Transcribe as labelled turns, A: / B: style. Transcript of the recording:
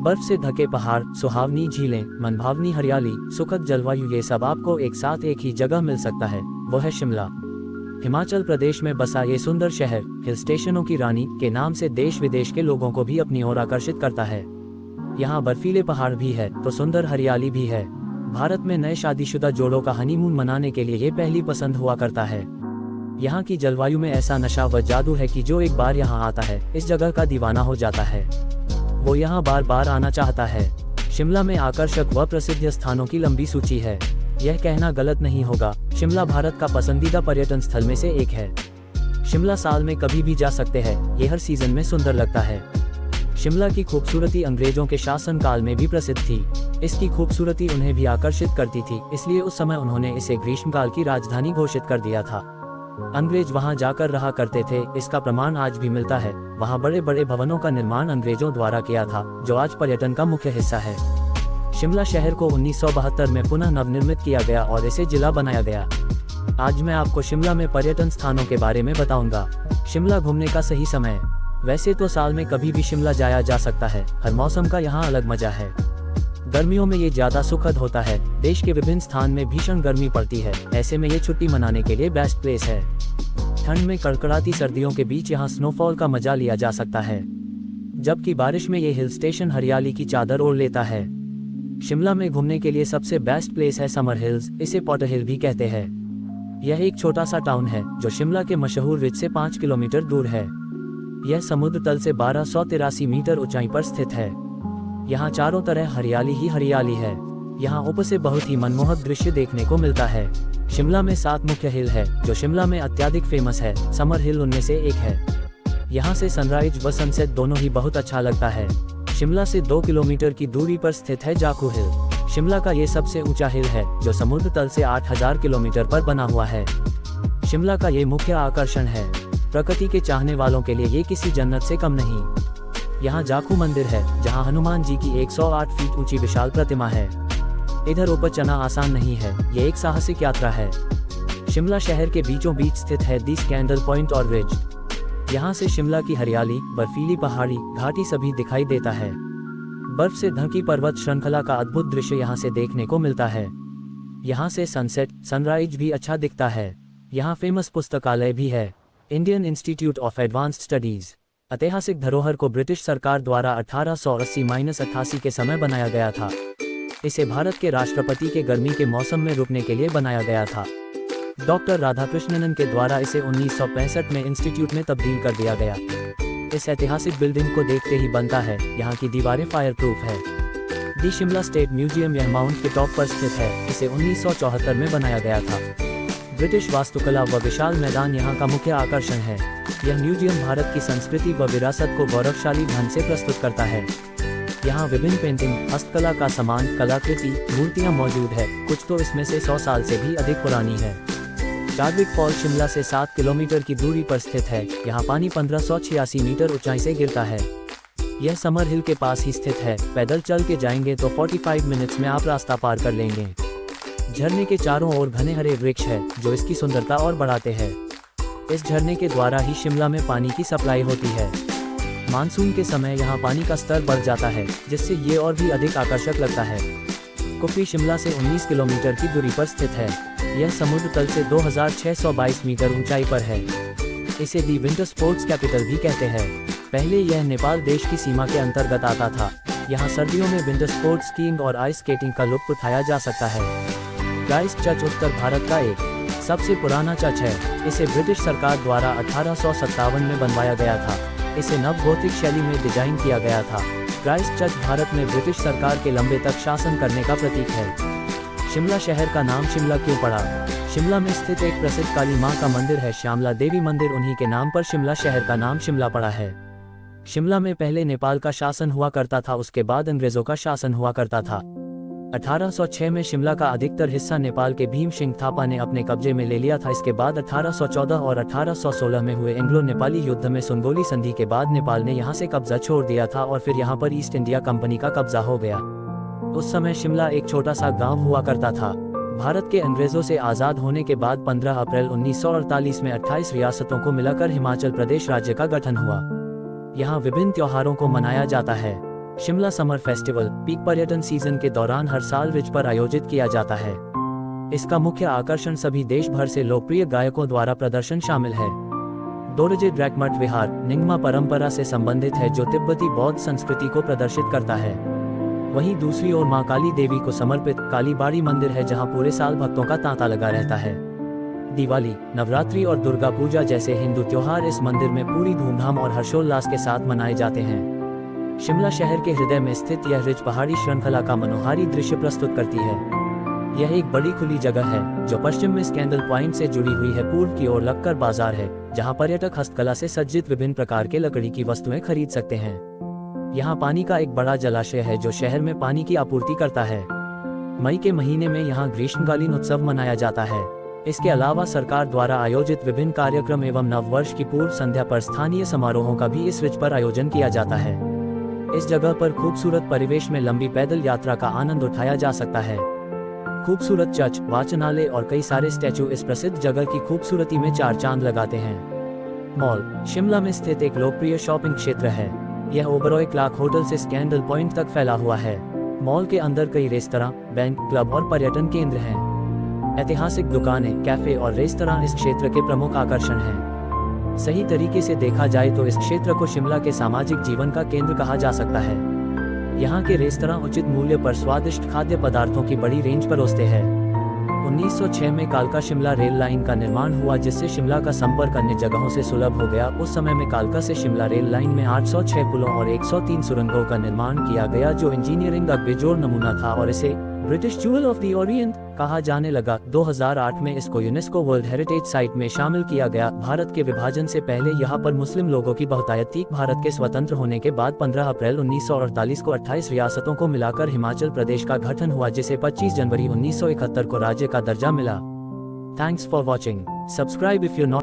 A: बर्फ से ढके पहाड़, सुहावनी झीलें, मनभावनी हरियाली, सुखद जलवायु, ये सब आपको एक साथ एक ही जगह मिल सकता है। वो है शिमला। हिमाचल प्रदेश में बसा ये सुंदर शहर हिल स्टेशनों की रानी के नाम से देश विदेश के लोगों को भी अपनी ओर आकर्षित करता है। यहाँ बर्फीले पहाड़ भी है तो सुंदर हरियाली भी है। भारत में नए शादीशुदा जोड़ों का हनीमून मनाने के लिए ये पहली पसंद हुआ करता है। यहाँ की जलवायु में ऐसा नशा व जादू है कि जो एक बार यहाँ आता है इस जगह का दीवाना हो जाता है। वो यहाँ बार बार आना चाहता है। शिमला में आकर्षक व प्रसिद्ध स्थानों की लंबी सूची है। यह कहना गलत नहीं होगा, शिमला भारत का पसंदीदा पर्यटन स्थल में से एक है। शिमला साल में कभी भी जा सकते हैं, ये हर सीजन में सुंदर लगता है। शिमला की खूबसूरती अंग्रेजों के शासन काल में भी प्रसिद्ध थी। इसकी खूबसूरती उन्हें भी आकर्षित करती थी, इसलिए उस समय उन्होंने इसे ग्रीष्मकाल की राजधानी घोषित कर दिया था। अंग्रेज वहां जाकर रहा करते थे, इसका प्रमाण आज भी मिलता है। वहां बड़े बड़े भवनों का निर्माण अंग्रेजों द्वारा किया था, जो आज पर्यटन का मुख्य हिस्सा है। शिमला शहर को 1972 में पुनः नवनिर्मित किया गया और इसे जिला बनाया गया। आज मैं आपको शिमला में पर्यटन स्थानों के बारे में बताऊंगा। शिमला घूमने का सही समय। वैसे तो साल में कभी भी शिमला जाया जा सकता है, हर मौसम का यहाँ अलग मजा है। गर्मियों में ये ज्यादा सुखद होता है। देश के विभिन्न स्थान में भीषण गर्मी पड़ती है, ऐसे में ये छुट्टी मनाने के लिए बेस्ट प्लेस है। ठंड में कड़कड़ाती सर्दियों के बीच यहाँ स्नोफॉल का मजा लिया जा सकता है, जबकि बारिश में ये हिल स्टेशन हरियाली की चादर ओढ़ लेता है। शिमला में घूमने के लिए सबसे बेस्ट प्लेस है समर हिल्स, इसे पॉटर हिल भी कहते हैं। यह एक छोटा सा टाउन है जो शिमला के मशहूर रिज से 5 किलोमीटर दूर है। यह समुद्र तल से 1283 मीटर ऊंचाई पर स्थित है। यहाँ चारों तरफ हरियाली ही हरियाली है। यहाँ ऊपर से बहुत ही मनमोहक दृश्य देखने को मिलता है। शिमला में 7 मुख्य हिल है जो शिमला में अत्यधिक फेमस है। समर हिल उनमें से एक है। यहाँ से सनराइज व सनसेट दोनों ही बहुत अच्छा लगता है। शिमला से 2 किलोमीटर की दूरी पर स्थित है जाखू हिल। शिमला का ये सबसे ऊंचा हिल है जो समुद्र तल से 8000 किलोमीटर पर बना हुआ है। शिमला का ये मुख्य आकर्षण है। प्रकृति के चाहने वालों के लिए ये किसी जन्नत से कम नहीं। यहाँ जाखू मंदिर है जहाँ हनुमान जी की 108 फीट ऊंची विशाल प्रतिमा है। इधर ऊपर चढ़ना आसान नहीं है, ये एक साहसिक यात्रा है। शिमला शहर के बीचों बीच स्थित है दी स्कैंडल पॉइंट और रिज। यहाँ से शिमला की हरियाली, बर्फीली पहाड़ी, घाटी सभी दिखाई देता है। बर्फ से ढकी पर्वत श्रृंखला का अद्भुत दृश्य यहाँ से देखने को मिलता है। यहाँ से सनसेट, सनराइज भी अच्छा दिखता है। यहाँ फेमस पुस्तकालय भी है, Indian institute of advanced studies. ऐतिहासिक धरोहर को ब्रिटिश सरकार द्वारा 1880-88 के समय बनाया गया था। इसे भारत के राष्ट्रपति के गर्मी के मौसम में रुकने के लिए बनाया गया था। डॉक्टर राधाकृष्णन के द्वारा इसे 1965 में इंस्टीट्यूट में तब्दील कर दिया गया। इस ऐतिहासिक बिल्डिंग को देखते ही बनता है यहाँ की दीवारें फायर प्रूफ है। दी शिमला स्टेट म्यूजियम यह माउंट के टॉप पर स्थित है। इसे 1974 में बनाया गया था। ब्रिटिश वास्तुकला व विशाल मैदान यहाँ का मुख्य आकर्षण है। यह म्यूजियम भारत की संस्कृति व विरासत को गौरवशाली ढंग से प्रस्तुत करता है। यहाँ विभिन्न पेंटिंग, हस्तकला का सामान, कलाकृति, मूर्तियाँ मौजूद है। कुछ तो इसमें से 100 साल से भी अधिक पुरानी है। चार्विक फॉल शिमला से 7 किलोमीटर की दूरी पर स्थित है। यहाँ पानी 1586 मीटर ऊंचाई से गिरता है। यह समर हिल के पास ही स्थित है। पैदल चल के जाएंगे तो 45 मिनट्स में आप रास्ता पार कर लेंगे। झरने के चारों ओर घने हरे वृक्ष है जो इसकी सुंदरता और बढ़ाते हैं। इस झरने के द्वारा ही शिमला में पानी की सप्लाई होती है। मानसून के समय यहाँ पानी का स्तर बढ़ जाता है, जिससे ये और भी अधिक आकर्षक लगता है। कुफरी शिमला से 19 किलोमीटर की दूरी पर स्थित है। यह समुद्र तल से 2622 मीटर ऊंचाई पर है। इसे दी विंटर स्पोर्ट्स कैपिटल भी कहते हैं। पहले यह नेपाल देश की सीमा के अंतर्गत आता था। यहाँ सर्दियों में विंटर स्पोर्ट्स, स्कीइंग और आइस स्केटिंग का लुत्फ उठाया जा सकता है। क्राइस्ट चर्च उत्तर भारत का एक सबसे पुराना चर्च है। इसे ब्रिटिश सरकार द्वारा 1857 में बनवाया गया था। इसे नवगोथिक शैली में डिजाइन किया गया था। क्राइस्ट चर्च भारत में ब्रिटिश सरकार के लंबे तक शासन करने का प्रतीक है। शिमला शहर का नाम शिमला क्यों पड़ा? शिमला में स्थित एक प्रसिद्ध काली मां का मंदिर है, श्यामला देवी मंदिर। उन्हीं के नाम पर शिमला शहर का नाम शिमला पड़ा है। शिमला में पहले नेपाल का शासन हुआ करता था, उसके बाद अंग्रेजों का शासन हुआ करता था। 1806 में शिमला का अधिकतर हिस्सा नेपाल के भीम सिंह थापा ने अपने कब्जे में ले लिया था। इसके बाद 1814 और 1816 में हुए एंग्लो नेपाली युद्ध में सुनगोली संधि के बाद नेपाल ने यहां से कब्जा छोड़ दिया था और फिर यहां पर ईस्ट इंडिया कंपनी का कब्जा हो गया। उस समय शिमला एक छोटा सा गांव हुआ करता था। भारत के अंग्रेजों से आज़ाद होने के बाद 15 अप्रैल 1948 में 28 रियासतों को मिलाकर हिमाचल प्रदेश राज्य का गठन हुआ। यहाँ विभिन्न त्योहारों को मनाया जाता है। शिमला समर फेस्टिवल पीक पर्यटन सीजन के दौरान हर साल रिज पर आयोजित किया जाता है। इसका मुख्य आकर्षण सभी देश भर से लोकप्रिय गायकों द्वारा प्रदर्शन शामिल है। दोरजे ड्रैकमठ विहार निंगमा परंपरा से संबंधित है, जो तिब्बती बौद्ध संस्कृति को प्रदर्शित करता है। वहीं दूसरी ओर मां काली देवी को समर्पित कालीबाड़ी मंदिर है, जहां पूरे साल भक्तों का तांता लगा रहता है। दिवाली, नवरात्रि और दुर्गा पूजा जैसे हिंदू त्योहार इस मंदिर में पूरी धूमधाम और हर्षोल्लास के साथ मनाए जाते हैं। शिमला शहर के हृदय में स्थित यह रिज पहाड़ी श्रृंखला का मनोहारी दृश्य प्रस्तुत करती है। यह एक बड़ी खुली जगह है जो पश्चिम में स्कैंडल पॉइंट से जुड़ी हुई है। पूर्व की ओर लक्कर बाजार है, जहां पर्यटक हस्तकला से सज्जित विभिन्न प्रकार के लकड़ी की वस्तुएं खरीद सकते हैं। यहाँ पानी का एक बड़ा जलाशय है जो शहर में पानी की आपूर्ति करता है। मई के महीने में यहाँ ग्रीष्मकालीन उत्सव मनाया जाता है। इसके अलावा सरकार द्वारा आयोजित विभिन्न कार्यक्रम एवं नववर्ष की पूर्व संध्या पर स्थानीय समारोहों का भी इस रिज पर आयोजन किया जाता है। इस जगह पर खूबसूरत परिवेश में लंबी पैदल यात्रा का आनंद उठाया जा सकता है। खूबसूरत चर्च, वाचनालय और कई सारे स्टैचू इस प्रसिद्ध जगह की खूबसूरती में चार चांद लगाते हैं। मॉल शिमला में स्थित एक लोकप्रिय शॉपिंग क्षेत्र है। यह ओबरॉय क्लार्क होटल से स्कैंडल पॉइंट तक फैला हुआ है। मॉल के अंदर कई रेस्तरां, बैंक, क्लब और पर्यटन केंद्र हैं। ऐतिहासिक दुकानें, कैफे और रेस्तरां इस क्षेत्र के प्रमुख आकर्षण हैं। सही तरीके से देखा जाए तो इस क्षेत्र को शिमला के सामाजिक जीवन का केंद्र कहा जा सकता है। यहाँ के रेस्तरां उचित मूल्य पर स्वादिष्ट खाद्य पदार्थों की बड़ी रेंज परोसते हैं। 1906 में कालका शिमला रेल लाइन का निर्माण हुआ, जिससे शिमला का संपर्क अन्य जगहों से सुलभ हो गया। उस समय में कालका से शिमला रेल लाइन में 806 पुलों और 103 सुरंगों का निर्माण किया गया, जो इंजीनियरिंग का बेजोड़ नमूना था और इसे British jewel of the Orient कहा जाने लगा। 2008 में इसको यूनेस्को वर्ल्ड हेरिटेज साइट में शामिल किया गया। भारत के विभाजन से पहले यहाँ पर मुस्लिम लोगों की बहुतायत थी। भारत के स्वतंत्र होने के बाद 15 अप्रैल 1948 को 28 रियासतों को मिलाकर हिमाचल प्रदेश का गठन हुआ, जिसे 25 जनवरी 1971 को राज्य का दर्जा मिला। Thanks for watching. Subscribe if you not